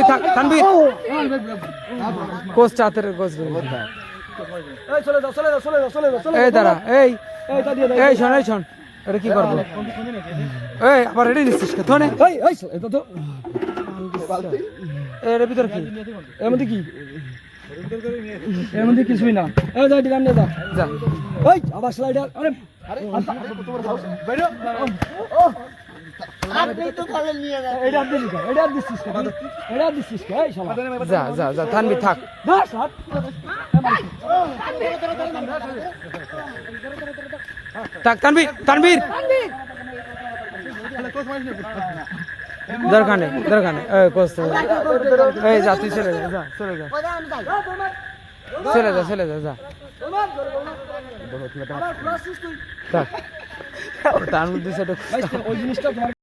থাক Tanvir coach চাতের coach এই দাঁড়া এই শোন এটা কি করবো এই আবার রেডি দিচ্ছিস তোনে এর ভিতরে কি এর মধ্যে কি এর মধ্যে কিছুই না এই যা দিলাম না যা এই আবার স্লাইডার আরে আপনি তো তাহলে নিয়ে যান এটা দিছিস এই শালা যা তানভীর থাক বাস থাক তানভীর দরকার নেই এই কোচ এই যা তুই চলে যা থাক তার মধ্যে সেটা ওই জিনিসটা